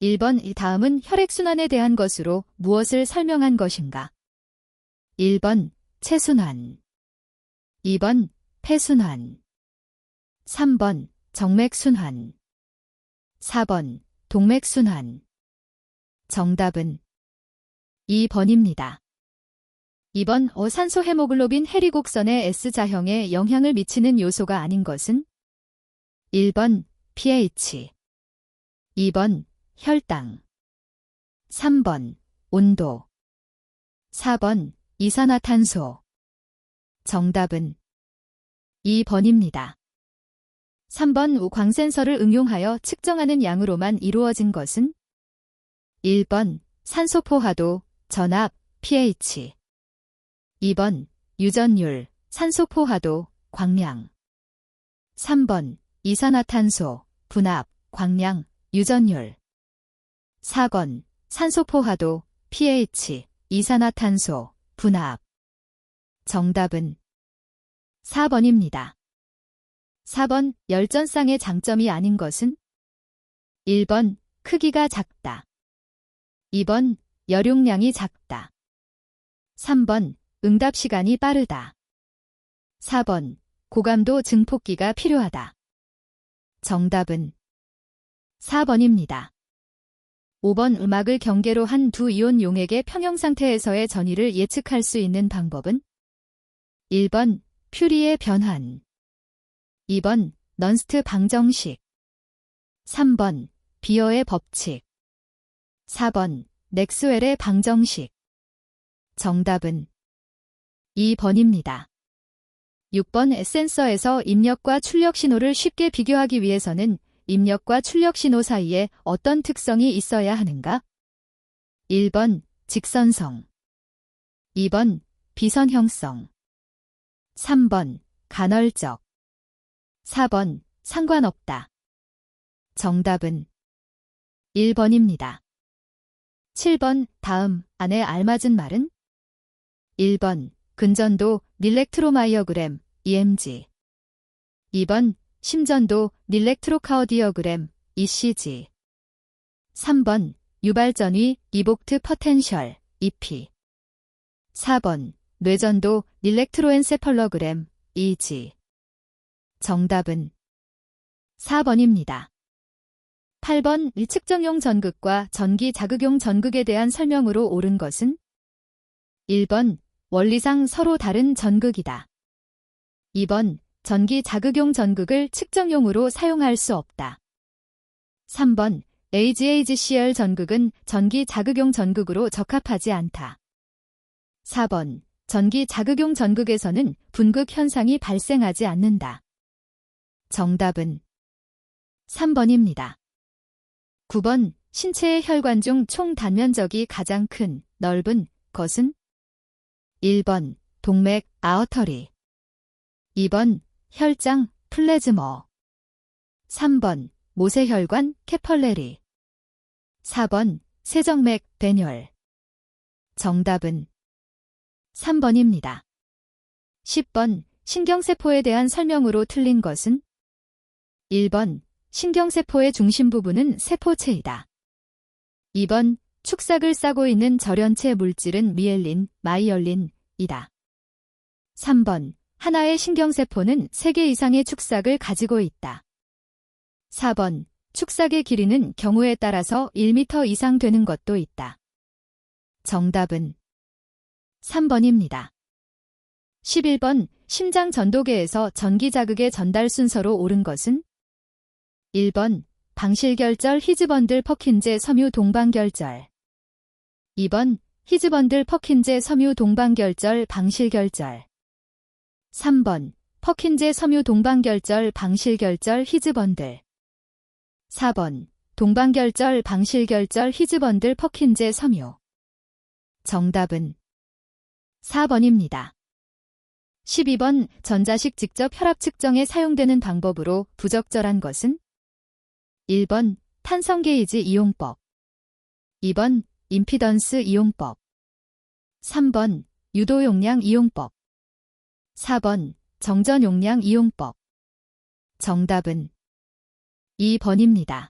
1번 이 다음은 혈액순환에 대한 것으로 무엇을 설명한 것인가? 1번 체순환, 2번 폐순환, 3번 정맥순환, 4번 동맥순환. 정답은 2번입니다. 2번 산소 헤모글로빈 해리곡선의 S자형에 영향을 미치는 요소가 아닌 것은? 1번 pH, 2번 혈당, 3번 온도, 4번 이산화탄소. 정답은 2번입니다. 3번 광센서를 응용하여 측정하는 양으로만 이루어진 것은? 1번 산소 포화도, 전압, pH, 2번 유전율, 산소 포화도, 광량, 3번 이산화탄소, 분압, 광량, 유전율, 4번 산소 포화도, pH, 이산화탄소, 분압. 정답은 4번입니다. 4번 열전쌍의 장점이 아닌 것은? 1번 크기가 작다, 2번 열용량이 작다, 3번 응답 시간이 빠르다, 4번 고감도 증폭기가 필요하다. 정답은 4번입니다. 5번 음악을 경계로 한 두 이온 용액의 평형 상태에서의 전위를 예측할 수 있는 방법은? 1번 퓨리의 변환, 2번 넌스트 방정식, 3번 비어의 법칙, 4번 맥스웰의 방정식. 정답은 2번입니다. 6번 센서에서 입력과 출력 신호를 쉽게 비교하기 위해서는 입력과 출력 신호 사이에 어떤 특성이 있어야 하는가? 1번 직선성, 2번 비선형성, 3번 간헐적, 4번 상관없다. 정답은 1번입니다. 7번 다음 안에 알맞은 말은? 1번 근전도 닐렉트로마이어그램 EMG, 2번 심전도 닐렉트로카오디어그램 ECG, 3번 유발전위 이복트 퍼텐셜 EP, 4번 뇌전도 닐렉트로엔세펄러그램 EG. 정답은 4번입니다. 8번 측정용 전극과 전기 자극용 전극에 대한 설명으로 옳은 것은? 1번 원리상 서로 다른 전극이다. 2번 전기 자극용 전극을 측정용으로 사용할 수 없다. 3번 AGHCl 전극은 전기 자극용 전극으로 적합하지 않다. 4번 전기 자극용 전극에서는 분극 현상이 발생하지 않는다. 정답은 3번입니다. 9번 신체의 혈관 중 총 단면적이 가장 큰, 넓은 것은? 1번 동맥, 아어터리, 2번 혈장, 플레즈머, 3번 모세혈관, 캐펄레리, 4번 세정맥, 배뇨. 정답은 3번입니다. 10번 신경세포에 대한 설명으로 틀린 것은? 1번 신경세포의 중심 부분은 세포체이다. 2번 축삭을 싸고 있는 절연체 물질은 미엘린, 마이얼린이다. 3번 하나의 신경세포는 3개 이상의 축삭을 가지고 있다. 4번 축삭의 길이는 경우에 따라서 1m 이상 되는 것도 있다. 정답은 3번입니다. 11번 심장 전도계에서 전기 자극의 전달 순서로 옳은 것은? 1번 방실결절 히즈번들 퍼킨제 섬유 동방결절, 2번 히즈번들 퍼킨제 섬유 동방결절 방실결절, 3번 퍼킨제 섬유 동방결절 방실결절 히즈번들, 4번 동방결절 방실결절 히즈번들 퍼킨제 섬유. 정답은 4번입니다. 12번 전자식 직접 혈압 측정에 사용되는 방법으로 부적절한 것은? 1번 탄성 게이지 이용법, 2번 임피던스 이용법, 3번 유도 용량 이용법, 4번 정전 용량 이용법. 정답은 2번입니다.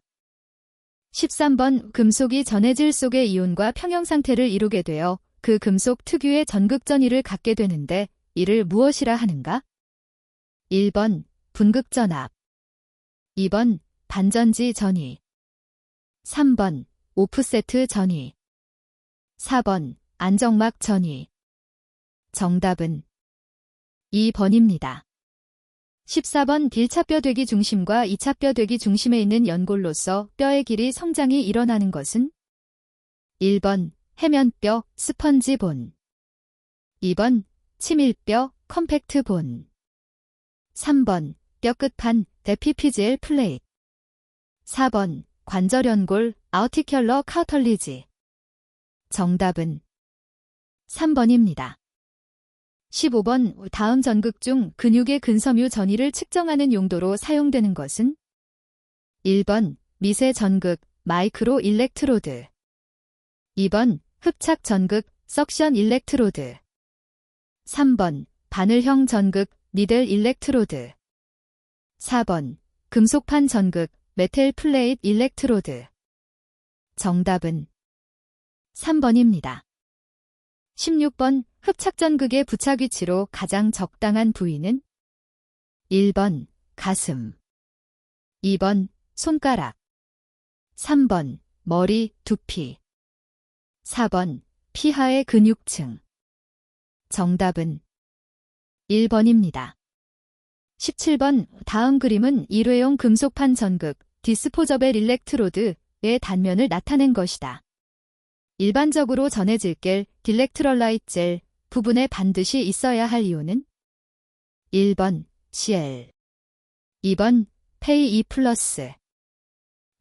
13번 금속이 전해질 속의 이온과 평형상태를 이루게 되어 그 금속 특유의 전극전위를 갖게 되는데 이를 무엇이라 하는가? 1번 분극전압, 2번 반전지 전위, 3번 오프세트 전위, 4번 안정막 전위. 정답은 2번입니다. 14번 1차뼈 대기 중심과 2차뼈 대기 중심에 있는 연골로서 뼈의 길이 성장이 일어나는 것은? 1번 해면뼈 스펀지본, 2번 치밀뼈 컴팩트본, 3번 뼈끝판 에피피지엘 플레이트, 4번 관절연골 아우티큘러 카우털리지. 정답은 3번입니다. 15번 다음 전극 중 근육의 근섬유 전위를 측정하는 용도로 사용되는 것은? 1번 미세 전극 마이크로 일렉트로드, 2번 흡착 전극 석션 일렉트로드, 3번 바늘형 전극 니들 일렉트로드, 4번 금속판 전극 메탈 플레이트 일렉트로드. 정답은 3번입니다. 16번 흡착전극의 부착 위치로 가장 적당한 부위는? 1번 가슴, 2번 손가락, 3번 머리, 두피, 4번 피하의 근육층. 정답은 1번입니다. 17번 다음 그림은 일회용 금속판 전극 디스포저벨 일렉트로드의 단면을 나타낸 것이다. 일반적으로 전해질 겔, 딜렉트럴라이트 젤 부분에 반드시 있어야 할 이온은? 1번 Cl, 2번 페이 2+,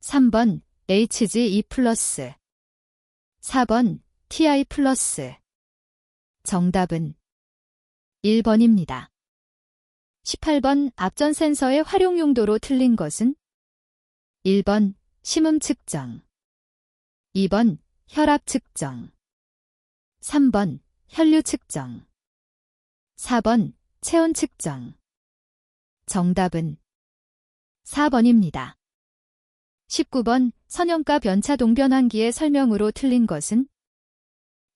3번 HG 2+, 4번 Ti+. 정답은 1번입니다. 18번 앞전 센서의 활용 용도로 틀린 것은? 1번 심음 측정, 2번 혈압 측정, 3번 혈류 측정, 4번 체온 측정. 정답은 4번입니다. 19번 선형가 변차 동변환기의 설명으로 틀린 것은?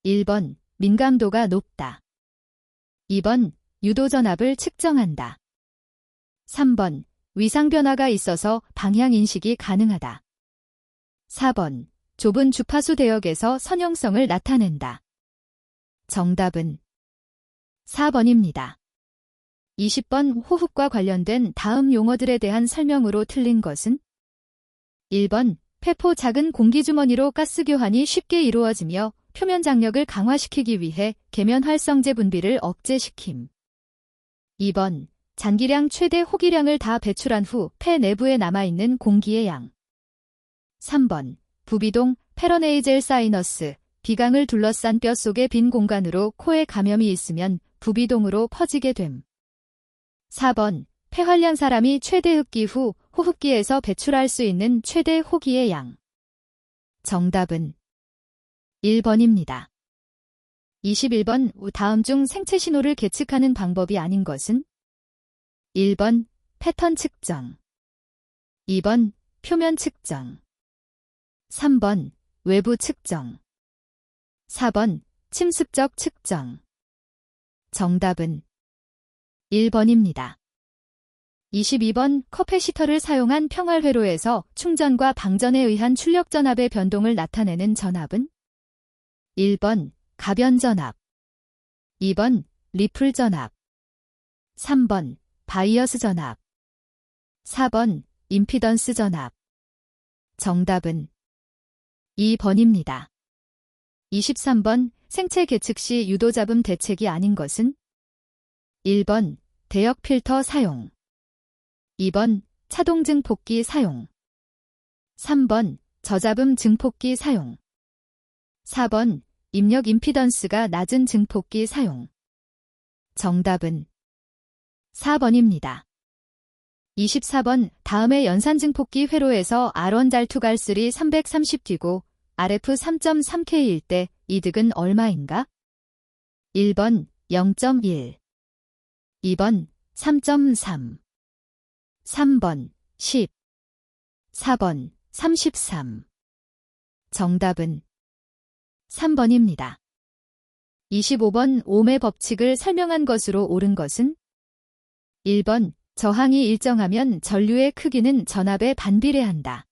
1번 민감도가 높다, 2번 유도전압을 측정한다, 3번 위상변화가 있어서 방향인식이 가능하다, 4번 좁은 주파수 대역에서 선형성을 나타낸다. 정답은 4번입니다. 20번 호흡과 관련된 다음 용어들에 대한 설명으로 틀린 것은? 1번 폐포 작은 공기주머니로 가스 교환이 쉽게 이루어지며 표면 장력을 강화시키기 위해 계면 활성제 분비를 억제시킴. 2번 잔기량 최대 호기량을 다 배출한 후 폐 내부에 남아있는 공기의 양. 3번 부비동 페러네이젤 사이너스, 비강을 둘러싼 뼈 속의 빈 공간으로 코에 감염이 있으면 부비동으로 퍼지게 됨. 4번 폐활량 사람이 최대 흡기 후 호흡기에서 배출할 수 있는 최대 호기의 양. 정답은 1번입니다. 21번 다음 중 생체 신호를 계측하는 방법이 아닌 것은? 1번 패턴 측정, 2번 표면 측정, 3번 외부 측정, 4번 침습적 측정. 정답은 1번입니다. 22번 커패시터를 사용한 평활회로에서 충전과 방전에 의한 출력 전압의 변동을 나타내는 전압은? 1번 가변 전압, 2번 리플 전압, 3번 바이어스 전압, 4번 임피던스 전압. 정답은 2번입니다. 23번 생체 계측 시 유도잡음 대책이 아닌 것은? 1번 대역 필터 사용, 2번 차동 증폭기 사용, 3번 저잡음 증폭기 사용, 4번 입력 임피던스가 낮은 증폭기 사용. 정답은 4번입니다. 24번 다음의 연산 증폭기 회로에서 R1-2-3 330 뒤고 RF 3.3K일 때 이득은 얼마인가? 1번 0.1, 2번 3.3, 3번 10, 4번 33. 정답은 3번입니다. 25번 ohm의 법칙을 설명한 것으로 옳은 것은 1번 저항이 일정하면 전류의 크기는 전압에 반비례한다.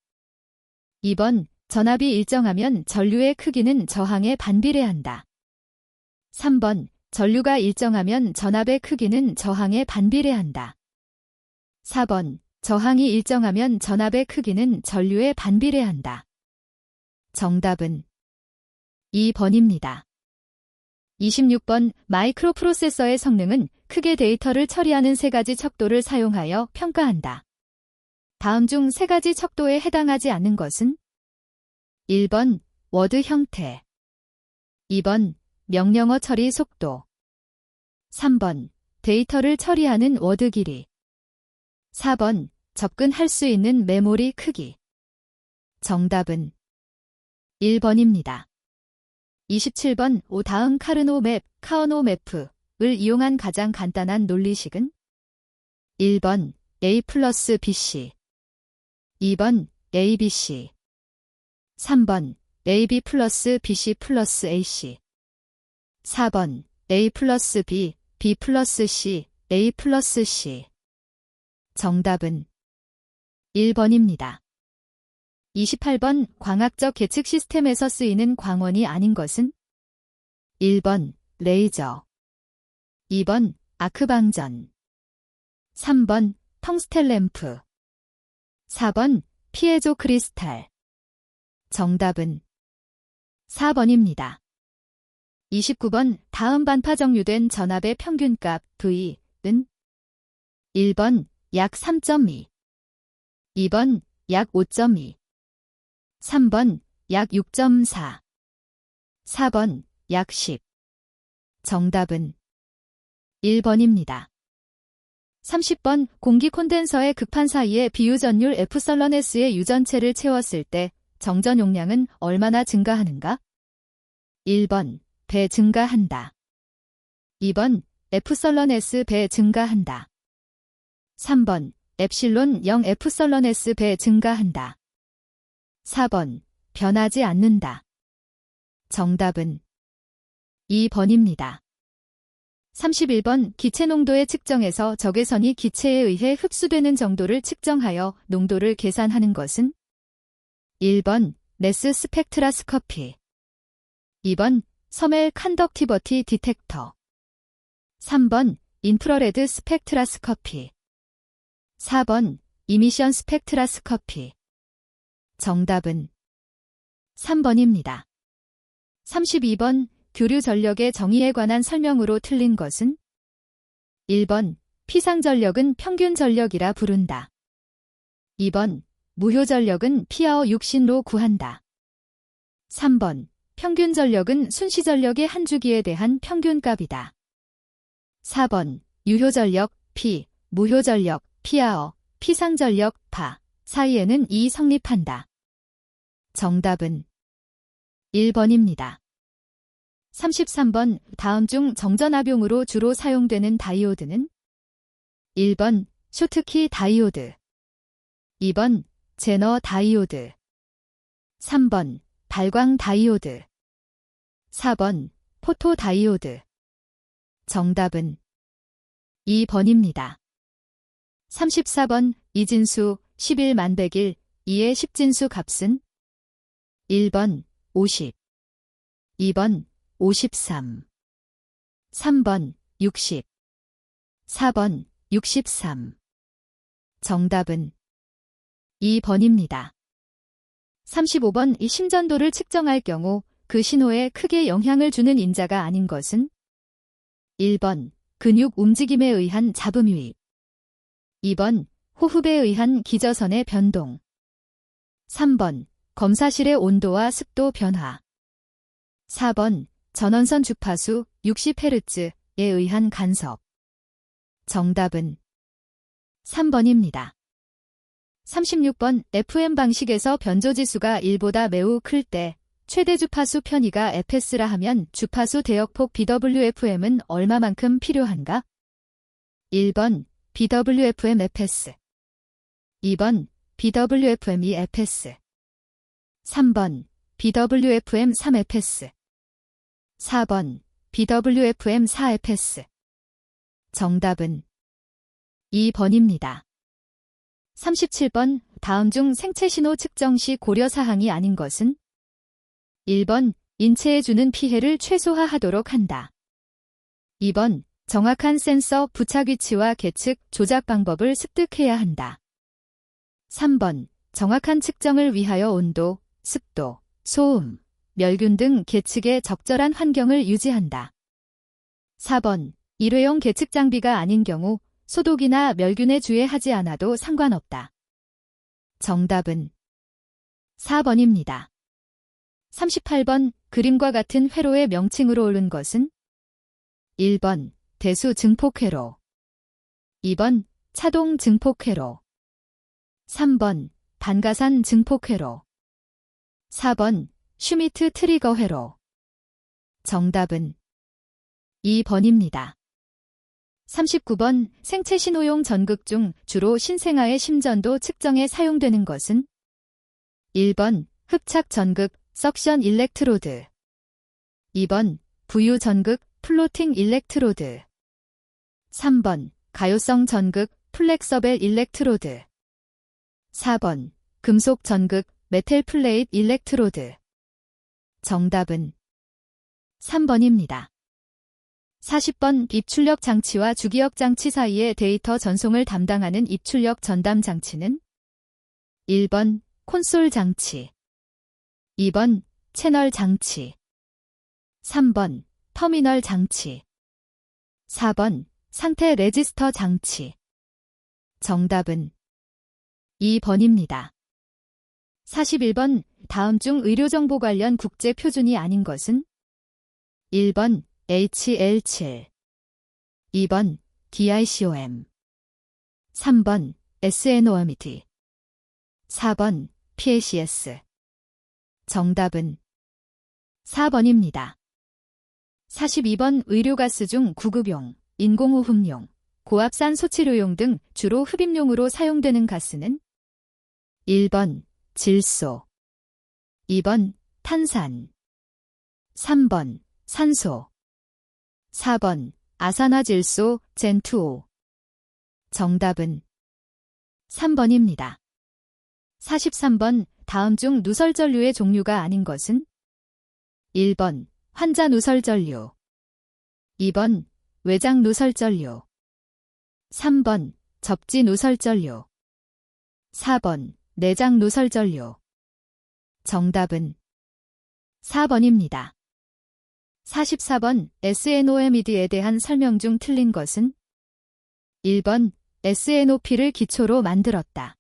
2번 전압이 일정하면 전류의 크기는 저항에 반비례한다. 3번 전류가 일정하면 전압의 크기는 저항에 반비례한다. 4번 저항이 일정하면 전압의 크기는 전류에 반비례한다. 정답은 2번입니다. 26번 마이크로프로세서의 성능은 크게 데이터를 처리하는 3가지 척도를 사용하여 평가한다. 다음 중 3가지 척도에 해당하지 않는 것은 1번 워드 형태, 2번 명령어 처리 속도, 3번 데이터를 처리하는 워드 길이, 4번 접근할 수 있는 메모리 크기. 정답은 1번입니다. 27번 다음 카르노 맵을 이용한 가장 간단한 논리식은 1번 A 플러스 BC, 2번 ABC, 3번 AB 플러스 BC 플러스 AC, 4번 A 플러스 B, B 플러스 C, A 플러스 C. 정답은 1번입니다. 28번 광학적 계측 시스템에서 쓰이는 광원이 아닌 것은 1번 레이저, 2번 아크방전, 3번 텅스텐 램프, 4번 피에조 크리스탈. 정답은 4번입니다. 29번 다음 반파 정류된 전압의 평균값 V는 1번 약 3.2, 2번 약 5.2, 3번 약 6.4, 4번 약 10. 정답은 1번입니다. 30번 공기 콘덴서의 극판 사이에 비유전율 F설런S의 유전체를 채웠을 때 정전 용량은 얼마나 증가하는가? 1번 배 증가한다. 2번 F설런S 배 증가한다. 3번 엡실론 0 F설런S 배 증가한다. 4번 변하지 않는다. 정답은 2번입니다. 31번 기체 농도의 측정에서 적외선이 기체에 의해 흡수되는 정도를 측정하여 농도를 계산하는 것은 1번 매스 스펙트라스코피, 2번 서멜 컨덕티버티 디텍터, 3번 인프라레드 스펙트라스코피, 4번 이미션 스펙트라스코피. 정답은 3번입니다. 32번 교류 전력의 정의에 관한 설명으로 틀린 것은 1번 피상 전력은 평균 전력이라 부른다. 2번 무효 전력은 피아어 육신로 구한다. 3번 평균 전력은 순시 전력의 한 주기에 대한 평균값이다. 4번 유효 전력 P, 무효 전력 피아어, 피상 전력 파 사이에는 이 성립한다. 정답은 1번입니다. 33번 다음 중 정전압용으로 주로 사용되는 다이오드는 1번 쇼트키 다이오드, 2번 제너 다이오드, 3번 발광 다이오드, 4번 포토 다이오드. 정답은 2번입니다. 34번 이진수 11만 100일 2의 10진수 값은 1번 50, 2번 53, 3번 60, 4번 63. 정답은 2번입니다. 35번 이 심전도를 측정할 경우 그 신호에 크게 영향을 주는 인자가 아닌 것은 1번 근육 움직임에 의한 잡음 유입, 2번 호흡에 의한 기저선의 변동, 3번 검사실의 온도와 습도 변화, 4번 전원선 주파수 60Hz에 의한 간섭. 정답은 3번입니다. 36번 FM 방식에서 변조지수가 1보다 매우 클 때 최대 주파수 편의가 FS라 하면 주파수 대역폭 BWFM은 얼마만큼 필요한가? 1번 BWFM FS, 2번 BWFM이 FS, 3번 BWFM3FS 4번 BWFM4FS 정답은 2번입니다. 37번 다음 중 생체 신호 측정 시 고려 사항이 아닌 것은 1번 인체에 주는 피해를 최소화하도록 한다. 2번 정확한 센서 부착 위치와 계측, 조작 방법을 습득해야 한다. 3번 정확한 측정을 위하여 온도, 습도, 소음, 멸균 등 계측에 적절한 환경을 유지한다. 4번 일회용 계측 장비가 아닌 경우 소독이나 멸균에 주의하지 않아도 상관없다. 정답은 4번입니다. 38번 그림과 같은 회로의 명칭으로 옳은 것은 1번 대수 증폭회로 2번 차동 증폭회로 3번 반가산 증폭회로 4번 슈미트 트리거 회로 정답은 2번입니다. 39번 생체 신호용 전극 중 주로 신생아의 심전도 측정에 사용되는 것은 1번 흡착 전극 석션 일렉트로드 2번 부유 전극 플로팅 일렉트로드 3번 가요성 전극 플렉서벨 일렉트로드 4번 금속 전극 메텔 플레이트 일렉트로드 정답은 3번입니다. 40번 입출력 장치와 주기억 장치 사이의 데이터 전송을 담당하는 입출력 전담 장치는 1번 콘솔 장치 2번 채널 장치 3번 터미널 장치 4번 상태 레지스터 장치 정답은 2번입니다. 41번 다음 중 의료정보 관련 국제 표준이 아닌 것은 1번 HL7 2번 DICOM 3번 SNOMED 4번 PACS 정답은 4번입니다. 42번 의료가스 중 구급용, 인공호흡용, 고압산소 치료용 등 주로 흡입용으로 사용되는 가스는 1번 질소 2번 탄산 3번 산소 4번 아산화질소 젠2O 정답은 3번입니다. 43번 다음 중 누설전류의 종류가 아닌 것은 1번 환자 누설전류 2번 외장 누설전류 3번 접지 누설전류 4번 내장 누설전류 정답은 4번입니다. 44번 SNOMED에 대한 설명 중 틀린 것은 1번 SNOP를 기초로 만들었다.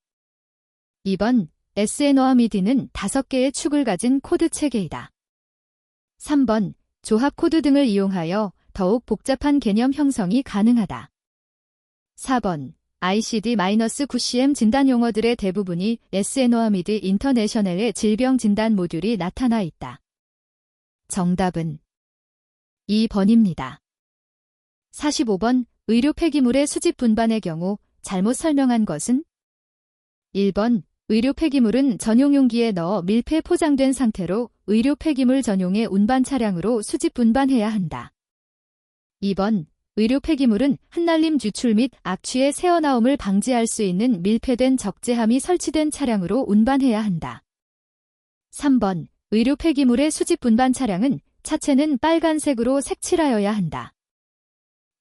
2번 SNOMED는 5개의 축을 가진 코드 체계이다. 3번 조합 코드 등을 이용하여 더욱 복잡한 개념 형성이 가능하다. 4번 ICD-9CM 진단 용어들의 대부분이 SNOMED 인터내셔널의 질병 진단 모듈이 나타나 있다. 정답은 2번입니다. 45번 의료 폐기물의 수집 분반의 경우 잘못 설명한 것은 1번 의료 폐기물은 전용 용기에 넣어 밀폐 포장된 상태로 의료 폐기물 전용의 운반 차량으로 수집 분반해야 한다. 2번 의료 폐기물은 흩날림 유출 및 악취의 새어나옴을 방지할 수 있는 밀폐된 적재함이 설치된 차량으로 운반해야 한다. 3번 의료 폐기물의 수집 분반 차량은 차체는 빨간색으로 색칠하여야 한다.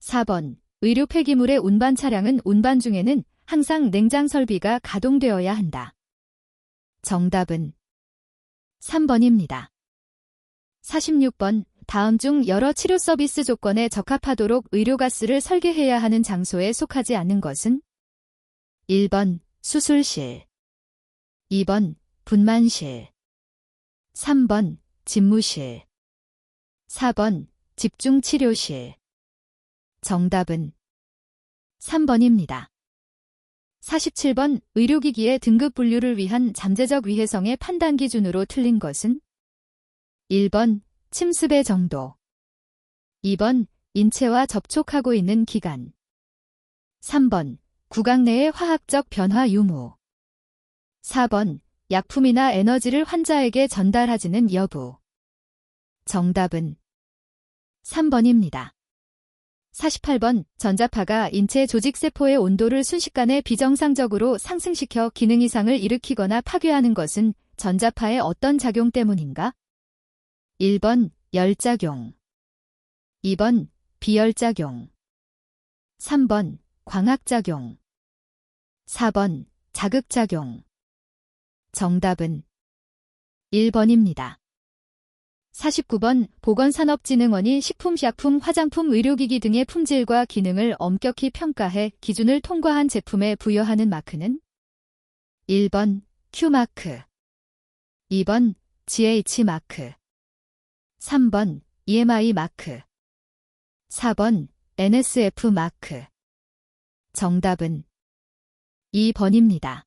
4번 의료 폐기물의 운반 차량은 운반 중에는 항상 냉장 설비가 가동되어야 한다. 정답은 3번입니다. 46번 다음 중 여러 치료 서비스 조건에 적합하도록 의료가스를 설계해야 하는 장소에 속하지 않는 것은 1번 수술실 2번 분만실 3번 집무실 4번 집중치료실 정답은 3번입니다. 47번 의료기기의 등급 분류를 위한 잠재적 위해성의 판단 기준으로 틀린 것은 1번 침습의 정도 2번 인체와 접촉하고 있는 기간 3번 구강 내의 화학적 변화 유무 4번 약품이나 에너지를 환자에게 전달하지는 여부. 정답은 3번입니다. 48번 전자파가 인체 조직세포의 온도를 순식간에 비정상적으로 상승시켜 기능 이상을 일으키거나 파괴하는 것은 전자파의 어떤 작용 때문인가? 1번 열작용, 2번 비열작용, 3번 광학작용, 4번 자극작용. 정답은 1번입니다. 49번 보건산업진흥원이 식품, 약품, 화장품, 의료기기 등의 품질과 기능을 엄격히 평가해 기준을 통과한 제품에 부여하는 마크는 1번 Q마크, 2번 GH마크, 3번 EMI 마크, 4번 NSF 마크. 정답은 2번입니다.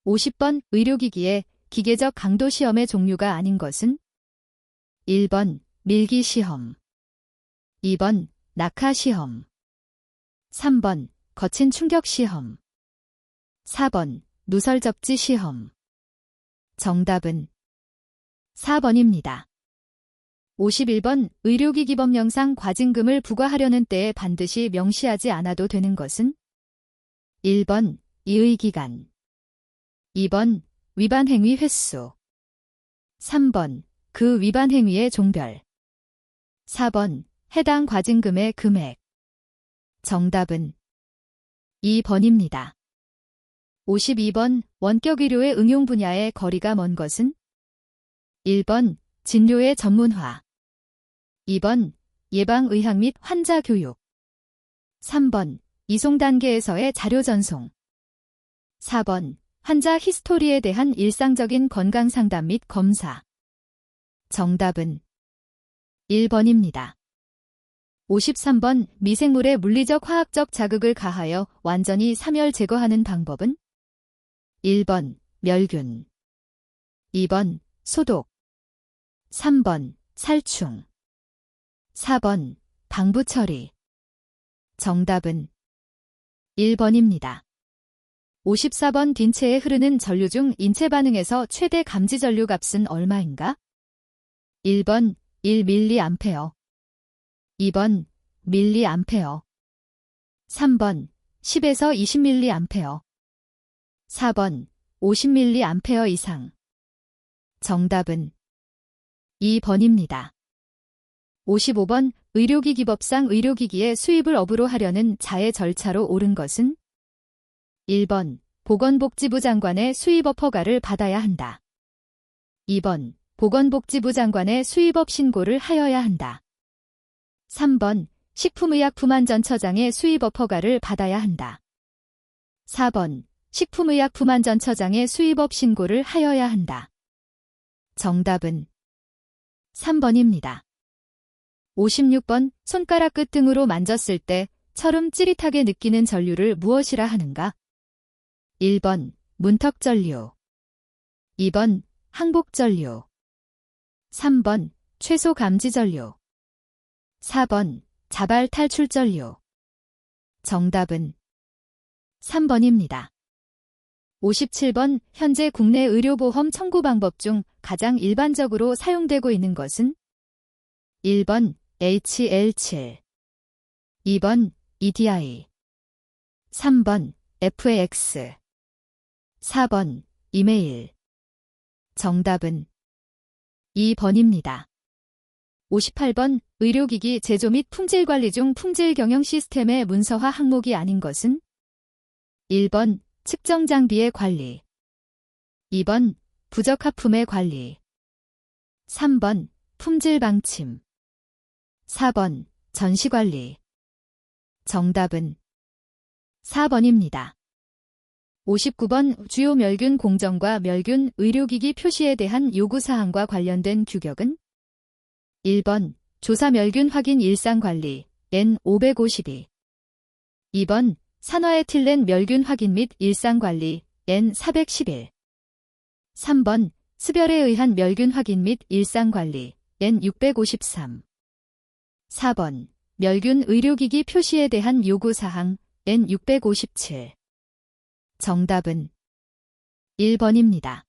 50번 의료기기의 기계적 강도 시험의 종류가 아닌 것은 1번 밀기시험, 2번 낙하시험, 3번 거친 충격시험, 4번 누설접지시험. 정답은 4번입니다. 51번 의료기기법 영상 과징금을 부과하려는 때에 반드시 명시하지 않아도 되는 것은 1번 이의기간, 2번 위반 행위 횟수, 3번 그 위반 행위의 종별, 4번 해당 과징금의 금액. 정답은 2번입니다. 52번 원격 의료의 응용 분야의 거리가 먼 것은 1번 진료의 전문화, 2번 예방의학 및 환자 교육, 3번 이송 단계에서의 자료 전송, 4번 환자 히스토리에 대한 일상적인 건강 상담 및 검사. 정답은 1번입니다. 53번 미생물에 물리적 화학적 자극을 가하여 완전히 사멸 제거하는 방법은 1번 멸균, 2번 소독, 3번 살충, 4번 방부 처리. 정답은 1번입니다. 54번 딘체에 흐르는 전류 중 인체 반응에서 최대 감지 전류 값은 얼마인가? 1번 1mA, 2번 mA, 3번 10에서 20mA, 4번 50mA 이상. 정답은 2번입니다. 55번 의료기기법상 의료기기의 수입을 업으로 하려는 자해 절차로 옳은 것은 1번 보건복지부 장관의 수입업 허가를 받아야 한다. 2번 보건복지부 장관의 수입업 신고를 하여야 한다. 3번 식품의약품안전처장의 수입업 허가를 받아야 한다. 4번 식품의약품안전처장의 수입업 신고를 하여야 한다. 정답은 3번입니다. 56번 손가락 끝 등으로 만졌을 때 처럼 찌릿하게 느끼는 전류를 무엇이라 하는가? 1번 문턱전류, 2번 항복전류, 3번 최소감지전류, 4번 자발탈출전류. 정답은 3번입니다. 57번 현재 국내 의료보험 청구 방법 중 가장 일반적으로 사용되고 있는 것은 1번 HL7, 2번 EDI, 3번 FAX, 4번 이메일. 정답은 2번입니다. 58번 의료기기 제조 및 품질관리 중 품질 경영 시스템의 문서화 항목이 아닌 것은 1번 측정 장비의 관리, 2번 부적합품의 관리, 3번 품질 방침, 4번 전시관리. 정답은 4번입니다. 59번 주요 멸균 공정과 멸균 의료기기 표시에 대한 요구사항과 관련된 규격은 1번 조사 멸균 확인 일상관리 N552, 2번 산화에틸렌 멸균 확인 및 일상관리 N411, 3번 습열에 의한 멸균 확인 및 일상관리 N653, 4번 멸균 의료기기 표시에 대한 요구사항 N657. 정답은 1번입니다.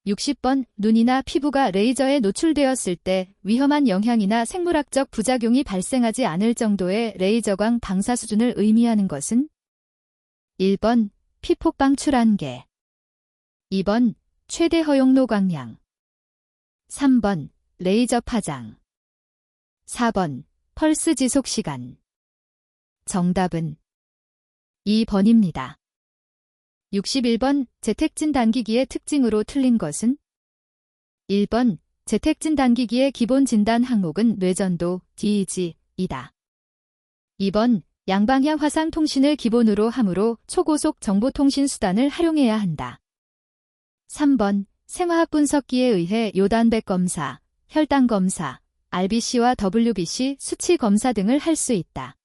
60번 눈이나 피부가 레이저에 노출되었을 때 위험한 영향이나 생물학적 부작용이 발생하지 않을 정도의 레이저광 방사 수준을 의미하는 것은 1번 피폭방 출한계 2번 최대 허용 노광량 3번 레이저 파장 4번 펄스 지속 시간 정답은 2번입니다. 61번 재택진 단기기의 특징으로 틀린 것은 1번 재택진 단기기의 기본 진단 항목은 뇌전도, DEG이다. 2번 양방향 화상 통신을 기본으로 하므로 초고속 정보통신 수단을 활용해야 한다. 3번 생화학 분석기에 의해 요단백 검사, 혈당 검사, RBC와 WBC 수치 검사 등을 할 수 있다.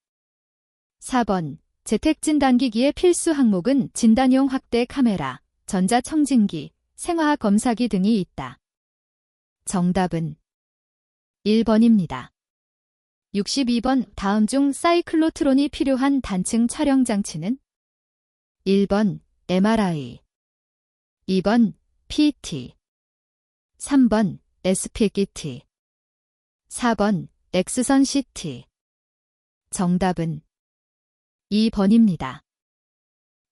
4번 재택진 단기기의 필수 항목은 진단용 확대 카메라, 전자청진기, 생화학 검사기 등이 있다. 정답은 1번입니다. 62번 다음 중 사이클로트론이 필요한 단층 촬영 장치는 1번 MRI 2번 PT 3번 SPGT 4번 X선 CT 정답은 2번입니다.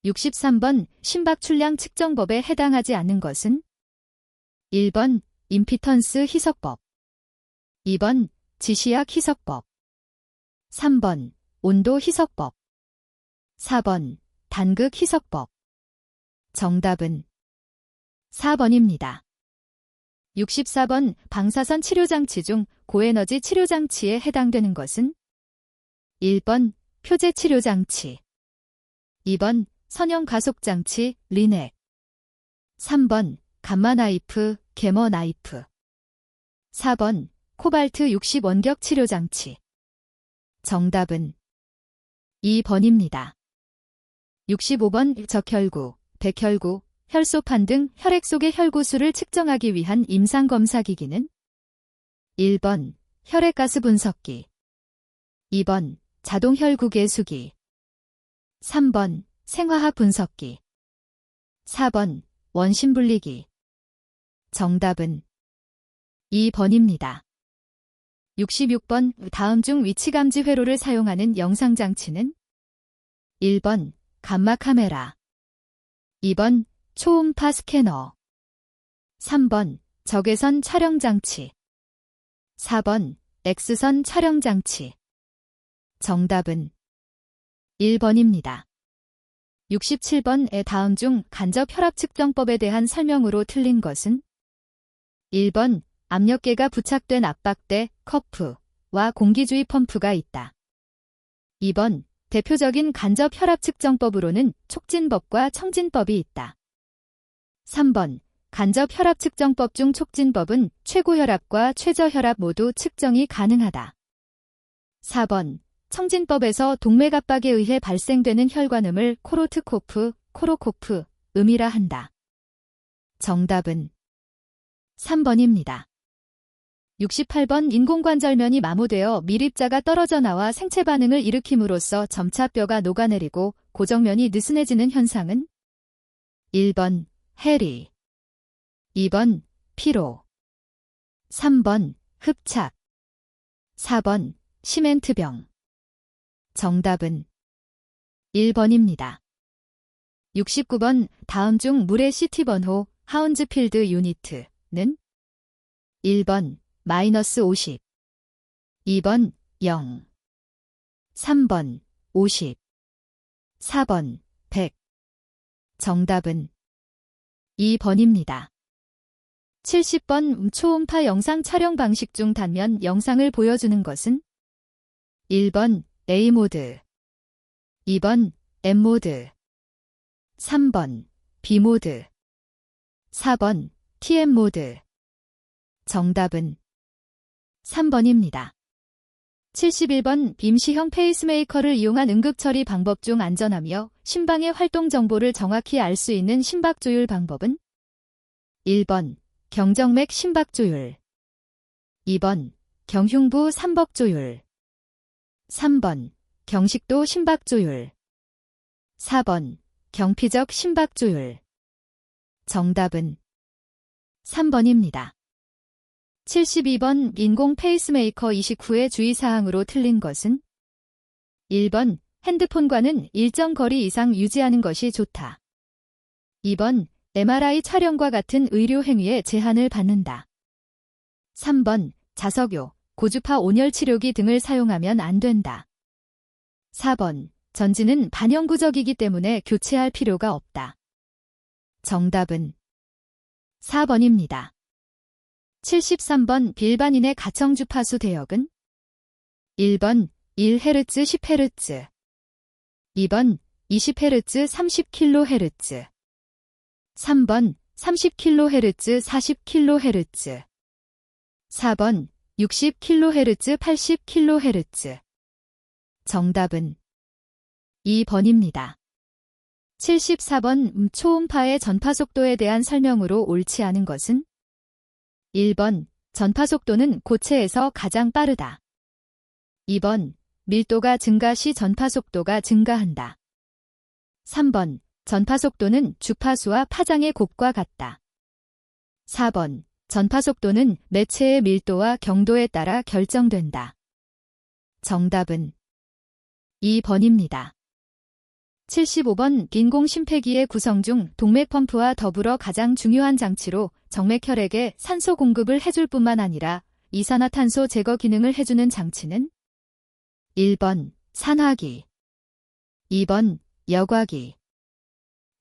63번 심박출량 측정법에 해당하지 않는 것은 1번 임피턴스 희석법 2번 지시약 희석법 3번 온도 희석법 4번 단극 희석법 정답은 4번입니다. 64번 방사선 치료장치 중 고에너지 치료장치에 해당되는 것은 1번 표제 치료장치 2번 선형 가속장치 리넥 3번 감마 나이프 게머 나이프 4번 코발트 60 원격 치료장치 정답은 2번입니다. 65번 적혈구, 백혈구, 혈소판 등 혈액 속의 혈구수를 측정하기 위한 임상검사기기는 1번 혈액가스 분석기 2번 자동혈구계수기 3번 생화학 분석기 4번 원심분리기 정답은 2번입니다. 66번 다음 중 위치감지 회로를 사용하는 영상장치는 1번 감마 카메라 2번 초음파 스캐너 3번 적외선 촬영장치 4번 X선 촬영장치 정답은 1번입니다. 67번의 다음 중 간접 혈압 측정법에 대한 설명으로 틀린 것은 1번 압력계가 부착된 압박대, 커프와 공기주의 펌프가 있다. 2번 대표적인 간접 혈압 측정법으로는 촉진법과 청진법이 있다. 3번 간접 혈압 측정법 중 촉진법은 최고혈압과 최저혈압 모두 측정이 가능하다. 4번 청진법에서 동맥압박에 의해 발생되는 혈관음을 코로트코프, 코로코프, 음이라 한다. 정답은 3번입니다. 68번 인공관절면이 마모되어 밀입자가 떨어져 나와 생체 반응을 일으킴으로써 점차 뼈가 녹아내리고 고정면이 느슨해지는 현상은 1번 해리 2번 피로 3번 흡착 4번 시멘트병 정답은 1번입니다. 69번 다음 중 물의 CT 번호 하운즈필드 유니트는 1번 -50 2번 0 3번 50 4번 100 정답은 2번입니다. 70번 초음파 영상 촬영 방식 중 단면 영상을 보여주는 것은 1번 A모드 2번 M모드 3번 B모드 4번 TM모드 정답은 3번입니다. 71번 빔시형 페이스메이커를 이용한 응급처리 방법 중 안전하며 심방의 활동 정보를 정확히 알 수 있는 심박 조율 방법은 1번 경정맥 심박 조율 2번 경흉부 삼벅 조율 3번 경식도 심박 조율 4번 경피적 심박 조율 정답은 3번입니다. 72번 인공 페이스메이커 이식 후의 주의사항으로 틀린 것은 1번 핸드폰과는 일정 거리 이상 유지하는 것이 좋다. 2번 MRI 촬영과 같은 의료 행위에 제한을 받는다. 3번 자석요, 고주파 온열 치료기 등을 사용하면 안 된다. 4번 전지는 반영구적이기 때문에 교체할 필요가 없다. 정답은 4번입니다. 73번 빌반인의 가청주파수 대역은 1번 1Hz 10Hz 2번 20Hz 30kHz 3번 30kHz 40kHz 4번 60kHz 80kHz 정답은 2번입니다. 74번 초음파의 전파속도에 대한 설명으로 옳지 않은 것은 1번 전파속도는 고체에서 가장 빠르다. 2번 밀도가 증가 시 전파속도가 증가한다. 3번 전파속도는 주파수와 파장의 곱과 같다. 4번 전파속도는 매체의 밀도와 경도에 따라 결정된다. 정답은 2번입니다. 75번 인공심폐기의 구성 중 동맥펌프와 더불어 가장 중요한 장치로 정맥혈액에 산소 공급을 해줄 뿐만 아니라 이산화탄소 제거 기능을 해주는 장치는 1번 산화기 2번 여과기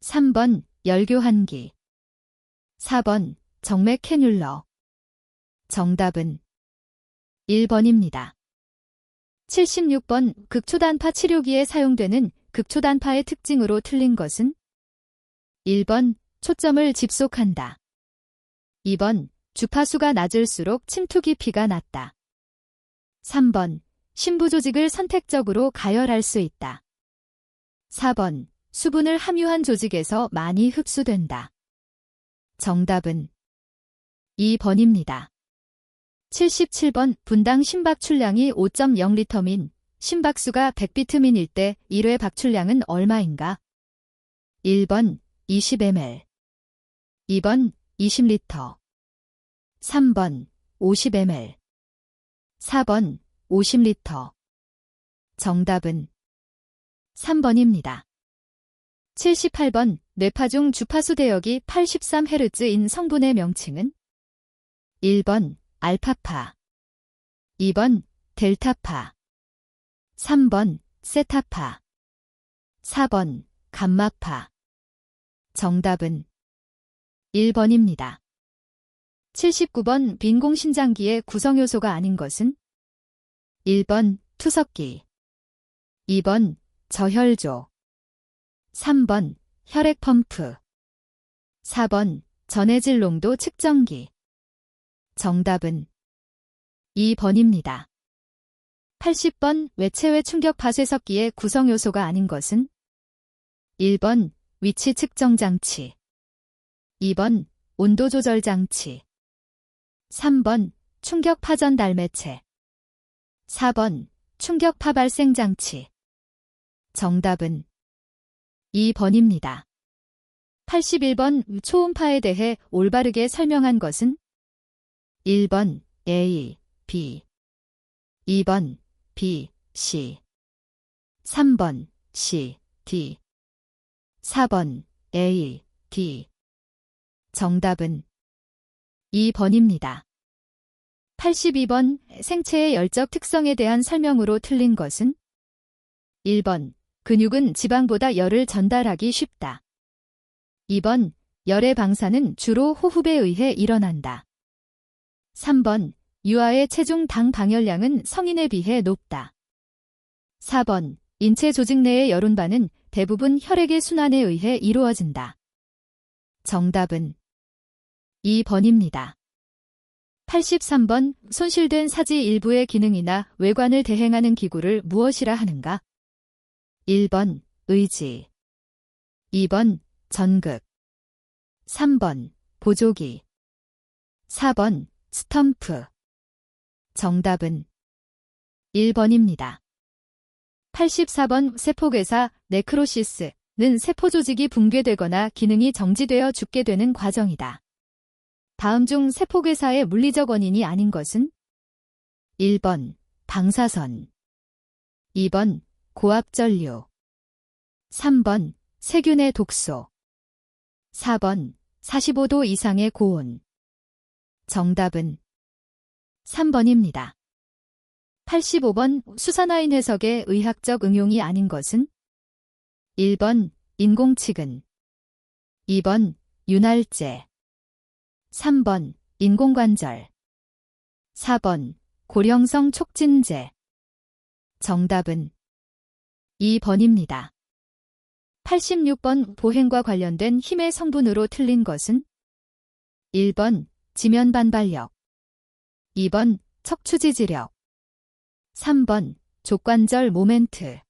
3번 열교환기 4번 정맥 캐뉼러 정답은 1번입니다. 76번 극초단파 치료기에 사용되는 극초단파의 특징으로 틀린 것은 1번 초점을 집속한다. 2번 주파수가 낮을수록 침투 깊이가 낮다. 3번 심부 조직을 선택적으로 가열할 수 있다. 4번 수분을 함유한 조직에서 많이 흡수된다. 정답은 2번입니다. 77번 분당 심박출량이 5.0리터민 심박수가 100비트민일 때 1회 박출량은 얼마인가? 1번 20ml 2번 20리터 3번 50ml 4번 50리터 정답은 3번입니다. 78번 뇌파 중 주파수 대역이 83Hz인 성분의 명칭은 1번 알파파 2번 델타파 3번 세타파 4번 감마파 정답은 1번입니다. 79번 빈공신장기의 구성요소가 아닌 것은 1번 투석기 2번 저혈조 3번 혈액펌프 4번 전해질 농도 측정기 정답은 2번입니다. 80번 외체외 충격 파쇄석기의 구성요소가 아닌 것은 1번 위치 측정 장치 2번 온도 조절 장치 3번 충격 파전 달매체 4번 충격파 발생 장치 정답은 2번입니다. 81번 초음파에 대해 올바르게 설명한 것은 1번 A, B 2번 B, C 3번 C, D 4번 A, D 정답은 2번입니다. 82번 생체의 열적 특성에 대한 설명으로 틀린 것은 1번 근육은 지방보다 열을 전달하기 쉽다. 2번 열의 방사는 주로 호흡에 의해 일어난다. 3번 유아의 체중 당 방열량은 성인에 비해 높다. 4번 인체 조직 내의 열운반은 대부분 혈액의 순환에 의해 이루어진다. 정답은 2번입니다. 83번 손실된 사지 일부의 기능이나 외관을 대행하는 기구를 무엇이라 하는가? 1번 의지 2번 전극 3번 보조기 4번 스텀프 정답은 1번입니다. 84번 세포괴사 네크로시스는 세포 조직이 붕괴되거나 기능이 정지되어 죽게 되는 과정이다. 다음 중 세포괴사의 물리적 원인이 아닌 것은? 1번 방사선, 2번 고압전류, 3번 세균의 독소, 4번 45도 이상의 고온. 정답은 3번입니다. 85번 수산화인 해석의 의학적 응용이 아닌 것은? 1번 인공치근, 2번 윤활제, 3번 인공관절, 4번 고령성 촉진제. 정답은 2번입니다. 86번 보행과 관련된 힘의 성분으로 틀린 것은? 1번 지면반발력, 2번 척추지지력, 3번 족관절 모멘트,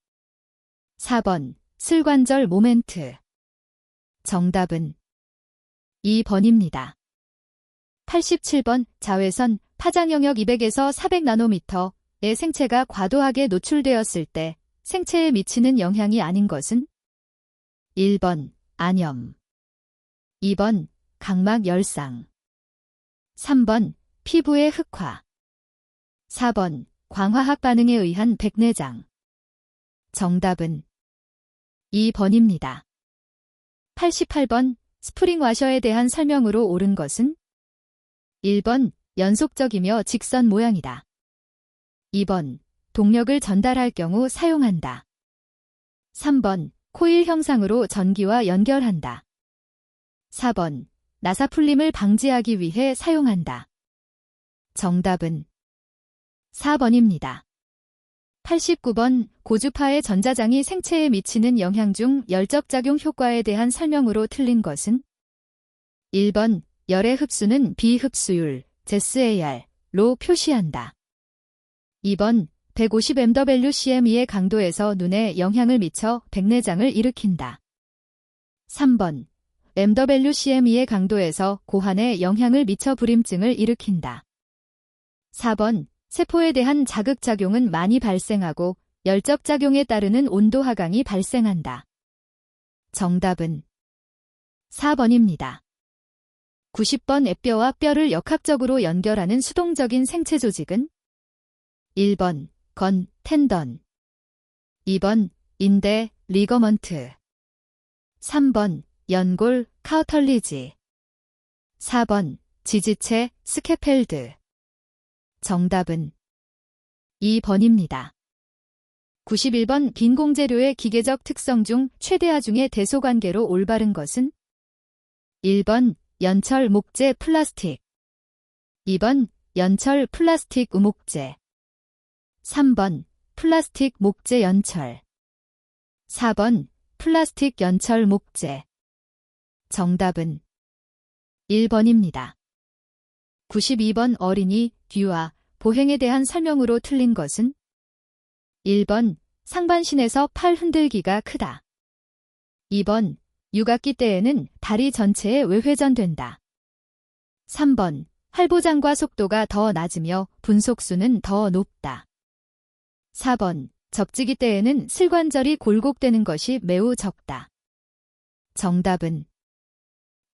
4번 슬관절 모멘트. 정답은 2번입니다. 87번 자외선 파장 영역 200에서 400나노미터의 생체가 과도하게 노출되었을 때 생체에 미치는 영향이 아닌 것은? 1번 안염, 2번 각막 열상, 3번 피부의 흑화, 4번 광화학 반응에 의한 백내장. 정답은 2번입니다. 88번 스프링 와셔에 대한 설명으로 옳은 것은? 1번 연속적이며 직선 모양이다. 2번 동력을 전달할 경우 사용한다. 3번 코일 형상으로 전기와 연결한다. 4번 나사풀림을 방지하기 위해 사용한다. 정답은 4번입니다. 89번 고주파의 전자장이 생체에 미치는 영향 중 열적작용 효과에 대한 설명으로 틀린 것은? 1번 열의 흡수는 비흡수율, ZAR로 표시한다. 2번 150mWcm의 강도에서 눈에 영향을 미쳐 백내장을 일으킨다. 3번 mWcm의 강도에서 고환에 영향을 미쳐 불임증을 일으킨다. 4번 세포에 대한 자극작용은 많이 발생하고 열적작용에 따르는 온도 하강이 발생한다. 정답은 4번입니다. 90번 앱뼈와 뼈를 역학적으로 연결하는 수동적인 생체 조직은? 1번 건, 텐던, 2번 인대, 리거먼트, 3번 연골, 카우털리지, 4번 지지체, 스케펠드. 정답은 2번입니다. 91번 빈공재료의 기계적 특성 중 최대화 중의 대소관계로 올바른 것은? 1번 연철 목재 플라스틱, 2번 연철 플라스틱 우목재, 3번 플라스틱 목재 연철, 4번 플라스틱 연철 목재. 정답은 1번입니다. 92번 어린이, 뒤와 보행에 대한 설명으로 틀린 것은? 1번 상반신에서 팔 흔들기가 크다. 2번 육아기 때에는 다리 전체에 외회전된다. 3번 활보장과 속도가 더 낮으며 분속수는 더 높다. 4번 접지기 때에는 슬관절이 굴곡되는 것이 매우 적다. 정답은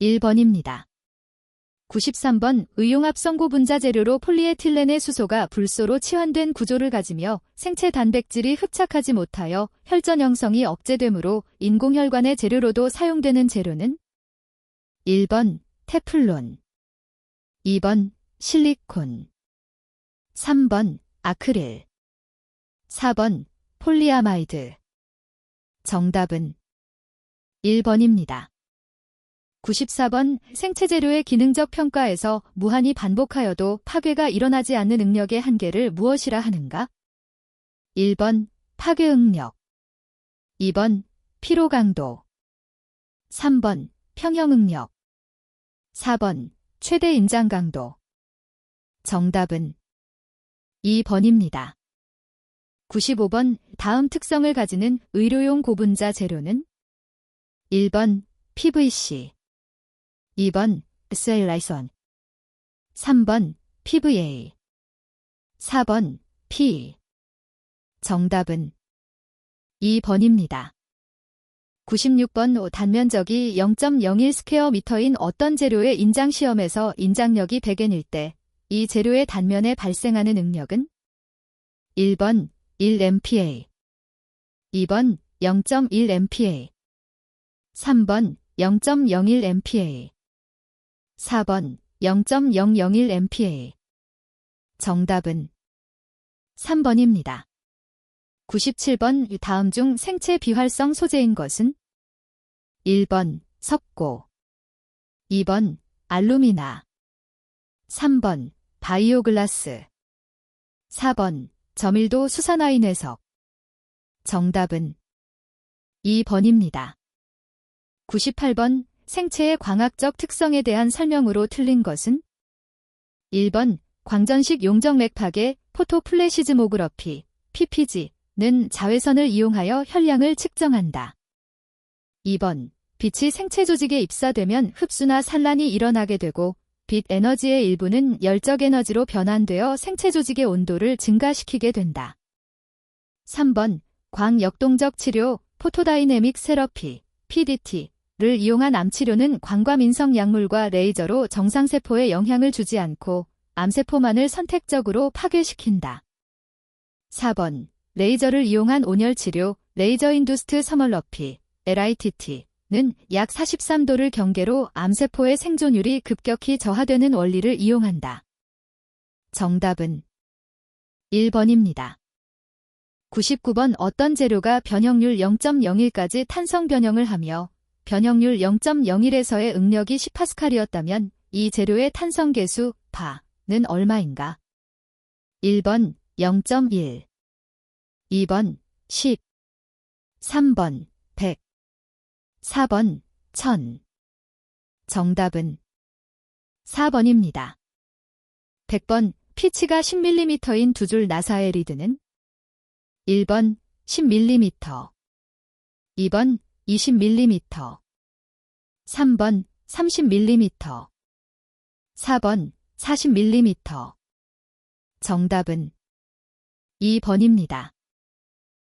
1번입니다. 93번 의용합성고 분자 재료로 폴리에틸렌의 수소가 불소로 치환된 구조를 가지며 생체 단백질이 흡착하지 못하여 혈전 형성이 억제되므로 인공혈관의 재료로도 사용되는 재료는? 1번 테플론, 2번 실리콘, 3번 아크릴, 4번 폴리아마이드. 정답은 1번입니다. 94번 생체재료의 기능적 평가에서 무한히 반복하여도 파괴가 일어나지 않는 응력의 한계를 무엇이라 하는가? 1번 파괴응력, 2번 피로강도, 3번 평형응력, 4번 최대 인장강도. 정답은 2번입니다. 95번 다음 특성을 가지는 의료용 고분자 재료는? 1번 PVC, 2번 세일라이선, 3번 PVA, 4번 P. 정답은 2번입니다. 96번 단면적이 0.01 스퀘어 미터인 어떤 재료의 인장 시험에서 인장력이 100N일 때 이 재료의 단면에 발생하는 응력은 1번 1MPa, 2번 0.1MPa, 3번 0.01MPa, 4번 0.001MPa. 정답은 3번입니다. 97번 다음 중 생체 비활성 소재인 것은 1번 석고, 2번 알루미나, 3번 바이오글라스, 4번 저밀도 수산화인회석. 정답은 2번입니다. 98번 생체의 광학적 특성에 대한 설명으로 틀린 것은 1번 광전식 용적 맥박의 포토플래시즈모그러피, PPG는 자외선을 이용하여 혈량을 측정한다. 2번 빛이 생체 조직에 입사되면 흡수나 산란이 일어나게 되고 빛 에너지의 일부는 열적 에너지로 변환되어 생체 조직의 온도를 증가시키게 된다. 3번 광역동적 치료, 포토다이내믹 세러피, PDT를 이용한 암치료는 광과민성 약물과 레이저로 정상세포에 영향을 주지 않고 암세포만을 선택적으로 파괴시킨다. 4번 레이저를 이용한 온열치료, 레이저 인두스트 서멀러피, LITT는 약 43도를 경계로 암세포의 생존율이 급격히 저하되는 원리를 이용한다. 정답은 1번입니다. 99번 어떤 재료가 변형률 0.01까지 탄성 변형을 하며 변형률 0.01에서의 응력이 10파스칼이었다면 이 재료의 탄성 계수 파는 얼마인가? 1번 0.1, 2번 10, 3번 100, 4번 1000. 정답은 4번입니다. 100번 피치가 10mm인 두 줄 나사의 리드는 1번 10mm, 2번 20mm, 3번 30mm, 4번 40mm. 정답은 2번입니다.